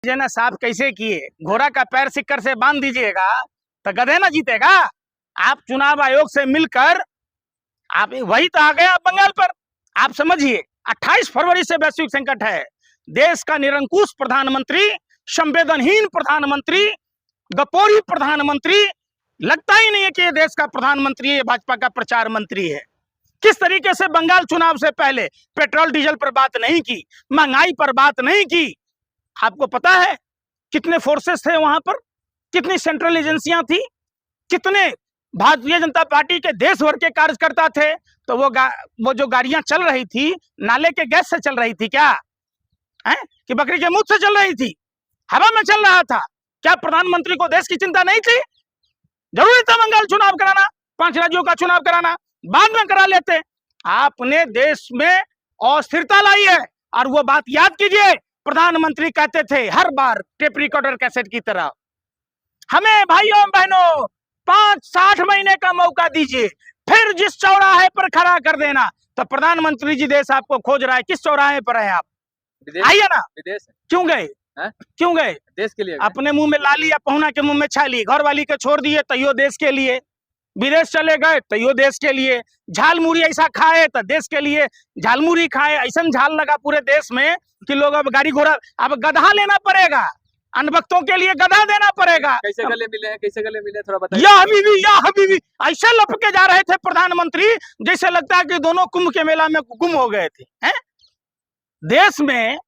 ना साफ कैसे किए, घोड़ा का पैर सिक्कर से बांध दीजिएगा तो गधे ना जीतेगा। आप चुनाव आयोग से मिलकर आप वही तो आ गए आप बंगाल पर। आप समझिए 28 फरवरी से वैश्विक संकट है। देश का निरंकुश प्रधानमंत्री, संवेदनहीन प्रधानमंत्री, गपोरी प्रधानमंत्री, लगता ही नहीं है कि ये देश का प्रधानमंत्री है, भाजपा का प्रचार मंत्री है। किस तरीके से बंगाल चुनाव से पहले पेट्रोल डीजल पर बात नहीं की, महंगाई पर बात नहीं की। आपको पता है कितने फोर्सेस थे वहां पर, कितनी सेंट्रल एजेंसियां थी, कितने भारतीय जनता पार्टी के देश भर के कार्यकर्ता थे। तो वो जो गाड़ियां चल रही थी नाले के गैस से चल रही थी क्या है कि बकरी के मुंह से चल रही थी, हवा में चल रहा था? क्या प्रधानमंत्री को देश की चिंता नहीं थी? जरूरी था बंगाल चुनाव कराना, 5 राज्यों का चुनाव कराना, बाद में करा लेते। आपने देश में अस्थिरता लाई है। और वो बात याद कीजिए, प्रधानमंत्री कहते थे हर बार टेप रिकॉर्डर कैसेट की तरह, हमें भाइयों बहनों 5-60 महीने का मौका दीजिए, फिर जिस चौराहे पर खड़ा कर देना। तो प्रधानमंत्री जी देश आपको खोज रहा है, किस चौराहे पर है आप? आइए ना। विदेश क्यों गए? क्यों गए? देश के लिए। अपने मुंह में ला लिया, पहुना के मुंह में छाली, घर वाली के छोड़ दिए तैयो देश के लिए, विदेश चले गए तैयो देश के लिए, झाल मुड़ी ऐसा खाए तो देश के लिए, झाल मुड़ी खाए ऐसा झाल लगा पूरे देश में कि लोग अब गाड़ी घोड़ा, अब गधा लेना पड़ेगा, अनभक्तों के लिए गधा देना पड़ेगा। कैसे गले मिले हैं, कैसे गले मिले थोड़ा बताइए। या हबीबी ऐसे लपके जा रहे थे प्रधानमंत्री जैसे लगता है कि दोनों कुंभ के मेला में गुम हो गए थे। हैं? देश में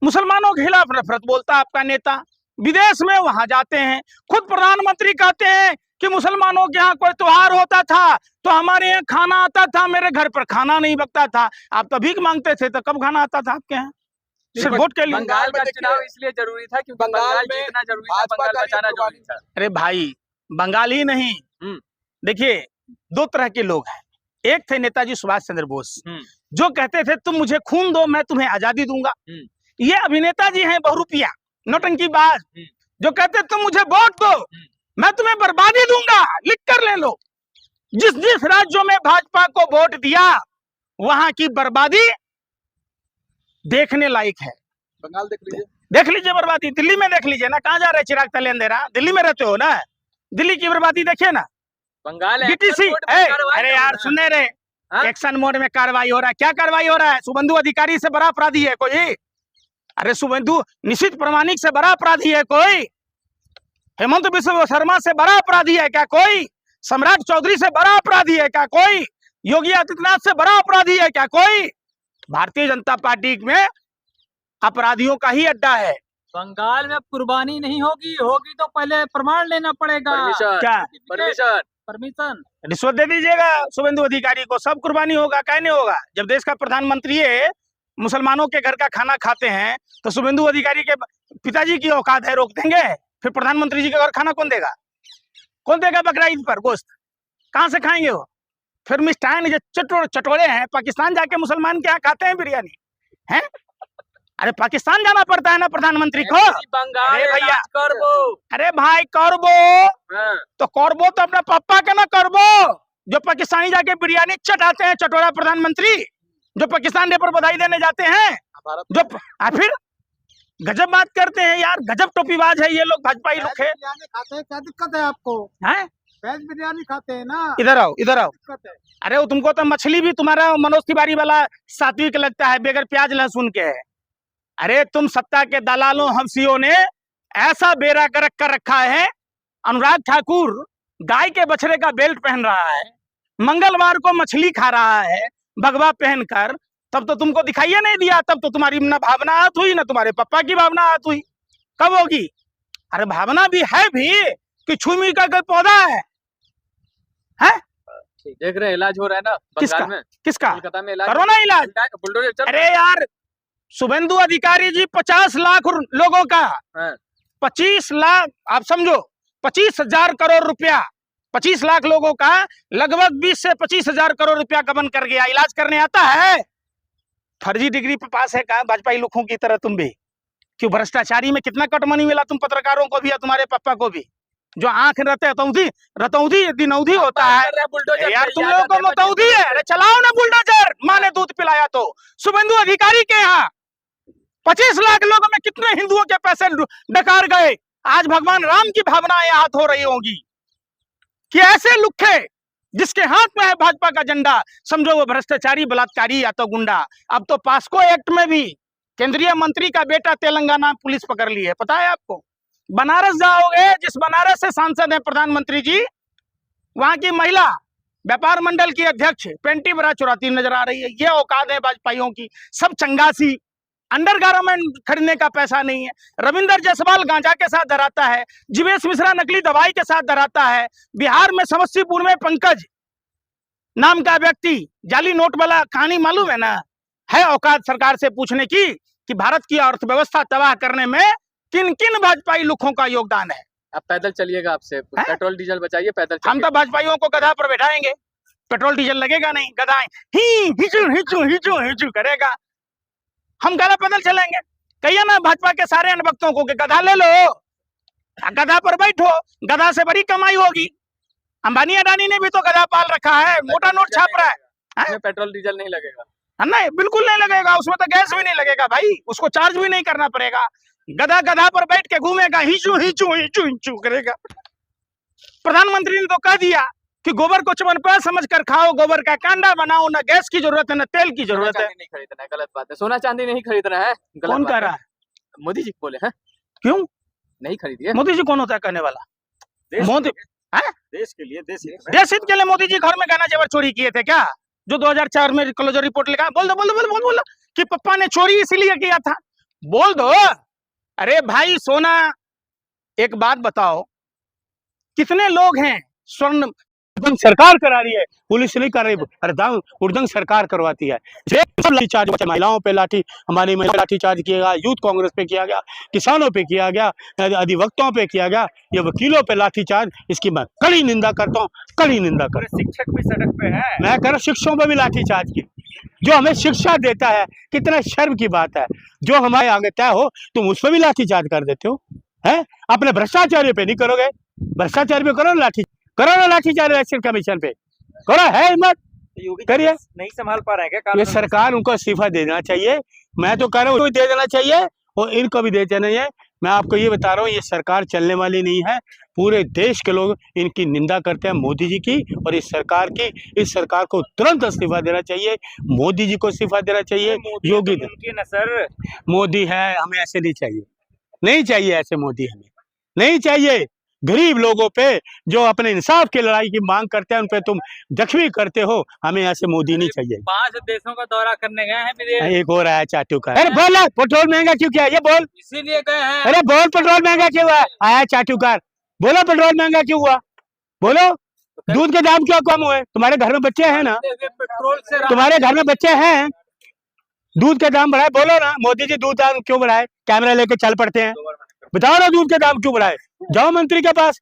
मुसलमानों के खिलाफ नफरत बोलता आपका नेता, विदेश में वहां जाते हैं, खुद प्रधानमंत्री कहते हैं कि मुसलमानों के यहाँ कोई त्योहार होता था तो हमारे यहाँ खाना आता था, मेरे घर पर खाना नहीं बकता था। आप तो भीख मांगते थे, तो कब खाना आता था आपके यहाँ? सिर्फ वोट के लिए। बंगाल का चुनाव इसलिए जरूरी था कि बंगाल जीतना जरूरी था, बंगाल बचाना जरूरी था। अरे भाई, बंगाल ही नहीं, देखिए 2 तरह के लोग हैं। एक थे नेताजी सुभाष चंद्र बोस, जो कहते थे तुम मुझे खून दो मैं तुम्हें आजादी दूंगा। ये अभिनेता जी हैं बहुरूपिया नौटंकीबाज, जो कहते तुम मुझे वोट दो मैं तुम्हें बर्बादी दूंगा, लिख कर ले लो। जिस जिस राज्यों में भाजपा को वोट दिया वहां की बर्बादी देखने लायक है। बंगाल देख लीजिए बर्बादी, दिल्ली में देख लीजिए ना, कहाँ जा रहे चिराग तले अंधेरा, दिल्ली में रहते हो ना, दिल्ली की बर्बादी देखिए ना। बंगाल बीटीसी, अरे यार सुनने रहे, एक्शन मोड में कार्रवाई हो रहा है। क्या कार्रवाई हो रहा है? शुभेंदु अधिकारी से बड़ा अपराधी है कोई? अरे शुभेंदु निश्चित प्रमाणिक से बड़ा अपराधी है कोई? हेमंत बिश्व शर्मा से बड़ा अपराधी है क्या कोई? सम्राट चौधरी से बड़ा अपराधी है क्या कोई? योगी आदित्यनाथ से बड़ा अपराधी है क्या कोई? भारतीय जनता पार्टी में अपराधियों का ही अड्डा है। बंगाल में कुर्बानी नहीं होगी, होगी तो पहले प्रमाण लेना पड़ेगा। क्या? परमिशन रिश्वत दे दीजिएगा शुभेंदु अधिकारी को, सब कुर्बानी होगा। क्या नहीं होगा? जब देश का प्रधानमंत्री है, मुसलमानों के घर का खाना खाते हैं तो शुभेंदु अधिकारी के पिताजी की औकात है, रोक देंगे? फिर प्रधानमंत्री जी के घर खाना कौन देगा? कौन देगा बकरा ईद पर गोश्त? कहाँ से खाएंगे वो? फिर मिष्ठान चटोरे हैं, पाकिस्तान जाके मुसलमान के यहाँ खाते हैं बिरयानी हैं? अरे पाकिस्तान जाना पड़ता है ना प्रधानमंत्री को। बंगाल भैया करबो, अरे भाई करबो तो करबो तो अपना पापा का ना करबो, जो पाकिस्तानी जाके बिरयानी चटाते हैं, चटोरा प्रधानमंत्री जो पाकिस्तान डे पर बधाई देने जाते हैं, जो फिर गजब बात करते हैं यार, गजब टोपीबाज है ये लोग, भाजपाई लोग है। खाते हैं, क्या दिक्कत है आपको? हैं? वेज बिरयानी खाते हैं ना। इधर आओ, इधर आओ। अरे तुमको तो मछली भी तुम्हारा मनोज तिवारी वाला सात्विक लगता है, बगैर प्याज लहसुन के है। अरे तुम सत्ता के दलालों हंसियों ने ऐसा बेरा कर रखा है। अनुराग ठाकुर गाय के बछड़े का बेल्ट पहन रहा है, मंगलवार को मछली खा रहा है भगवा पहनकर, तब तो तुमको दिखाइए नहीं दिया। तब तो तुम्हारी ना भावना आत हुई, ना तुम्हारे पापा की भावना आत हुई। कब होगी? अरे भावना भी है भी कि छुमी का कोई पौधा है? देख रहे इलाज हो रहा है ना किसका में? किसका? कोलकाता में इलाज, करो ना इलाज। अरे यार शुभेंदु अधिकारी जी 50 लाख लोगों का 25 लाख, आप समझो 25,000 करोड़ रुपया, 25 लाख लोगों का लगभग 20 से 25,000 करोड़ रुपया गबन कर गया। इलाज करने आता है? फर्जी डिग्री पे पास है का भाजपाई लोगों की तरह तुम भी? क्यों भ्रष्टाचारी में कितना कटमनी मिला तुम पत्रकारों को भी या तुम्हारे पापा को भी, जो आंख रहते रतौधी दिनौधी होता है यार। तुम लोगों को मतौधी है? अरे चलाओ ना बुलडोजर, माँ ने दूध पिलाया तो। शुभेंदु अधिकारी के यहाँ 25 लाख लोगों में कितने हिंदुओं के पैसे डकार गए। आज भगवान राम की भावनाएं आहत हो रही होंगी कि ऐसे लुक्खे जिसके हाथ में है भाजपा का झंडा, समझो वो भ्रष्टाचारी, बलात्कारी या तो गुंडा। अब तो पास्को एक्ट में भी केंद्रीय मंत्री का बेटा तेलंगाना पुलिस पकड़ ली है, पता है आपको। बनारस जाओगे, जिस बनारस से सांसद है प्रधानमंत्री जी, वहां की महिला व्यापार मंडल की अध्यक्ष पेंटी बरा चुराती नजर आ रही है। ये औकात है भाजपाइयों की, सब चंगासी, अंडर गारमेंट खरीदने का पैसा नहीं है। रविंदर जायसवाल गांजा के साथ धराता है, जीवेश मिश्रा नकली दवाई के साथ धराता है। बिहार में समस्तीपुर में पंकज नाम का व्यक्ति जाली नोट वाला कहानी मालूम है ना। है औकात सरकार से पूछने की कि भारत की अर्थव्यवस्था तबाह करने में किन किन भाजपाई लुखों का योगदान है। अब पैदल चलिएगा, आपसे पेट्रोल डीजल बचाइए, पैदल हम तो भाजपाइयों को गधा पर बैठाएंगे, पेट्रोल डीजल लगेगा नहीं, गधा हिचू हिचू हिचू हिचू करेगा। हम गधा पैदल चलेंगे। कहिए ना भाजपा के सारे अनभक्तों को कि गधा ले लो, गधा पर बैठो, गधा से बड़ी कमाई होगी। अंबानी अडानी ने भी तो गधा पाल रखा है, मोटा नोट छाप रहा है। पेट्रोल डीजल नहीं लगेगा? नहीं, बिल्कुल नहीं लगेगा, उसमें तो गैस भी नहीं लगेगा भाई, उसको चार्ज भी नहीं करना पड़ेगा। गधा गधा पर बैठ के घूमेगा, हिचू हिचू हिचू हिचू करेगा। प्रधानमंत्री ने तो कह दिया कि गोबर को चमनप्राश समझकर खाओ, गोबर का कांडा बनाओ, ना गैस की जरूरत है ना तेल की जरूरत है। नहीं खरीदना है, गलत बात है। सोना चांदी नहीं खरीदना है, कौन कह रहा है? मोदी जी बोले हैं। क्यों नहीं खरीदिए? मोदी जी कौन होता है कहने वाला? मोदी देश के लिए, देश हित के लिए मोदी जी घर में गहना जेवर चोरी किए थे क्या? जो 2004 में क्लोजर रिपोर्ट लिखा, बोल दो बोल दो बोल बोल बोल कि पप्पा ने चोरी इसीलिए किया था, बोल दो। अरे भाई सोना, एक बात बताओ, कितने लोग हैं स्वर्ण सरकार करा रही है, पुलिस नहीं कर रही, उर्दंग सरकार करवाती है। लाठीचार्ज महिलाओं पे हमारी लाठीचार्ज किया गया, यूथ कांग्रेस पे किया गया, किसानों पे किया गया, अधिवक्ताओं पे किया गया, ये वकीलों पे लाठीचार्ज, इसकी मैं कड़ी निंदा करता हूँ, कड़ी निंदा करता हूँ। शिक्षक भी सड़क पे है, मैं कह रहा शिक्षकों पे भी लाठीचार्ज की, जो हमें शिक्षा देता है, कितना शर्म की बात है। जो हमारे आगे तय हो तुम उस पर भी लाठीचार्ज कर देते हो, है? अपने भ्रष्टाचार पे नहीं करोगे, भ्रष्टाचार पे करो ना लाठीचार्ज इलेक्शन कमीशन पे करो, है हिम्मत, करिए। नहीं संभाल पा रहे हैं क्या? ये सरकार उनको इस्तीफा दे देना चाहिए, मैं तो कह रहा हूँ दे देना चाहिए और इनको भी दे देना चाहिए। मैं आपको ये बता रहा हूँ, ये सरकार चलने वाली नहीं है। पूरे देश के लोग इनकी निंदा करते हैं, मोदी जी की और इस सरकार की। इस सरकार को तुरंत इस्तीफा देना चाहिए, मोदी जी को इस्तीफा देना चाहिए। योगी ना सर, मोदी है, हमें ऐसे नहीं चाहिए, नहीं चाहिए ऐसे मोदी, हमें नहीं चाहिए। गरीब लोगों पे जो अपने इंसाफ की लड़ाई की मांग करते हैं उन पे तुम जख्मी करते हो, हमें ऐसे मोदी नहीं चाहिए। 5 देशों का दौरा करने गए हैं विदेश। एक हो रहा है चाटू का, अरे बोल पेट्रोल महंगा क्यों किया, ये बोल, इसीलिए गए हैं। अरे बोल पेट्रोल महंगा क्यों हुआ, आया चाटूकार, बोलो पेट्रोल महंगा क्यों हुआ, बोलो। दूध के दाम क्यों कम हुए? तुम्हारे घर में बच्चे हैं ना, पेट्रोल से तुम्हारे घर में बच्चे हैं, दूध के दाम बढ़ाए, बोलो ना मोदी जी दूध दाम क्यों बढ़ाए? कैमरा लेके चल पड़ते हैं, बताओ ना दूध के दाम क्यों बढ़ाए, जाओ मंत्री के पास,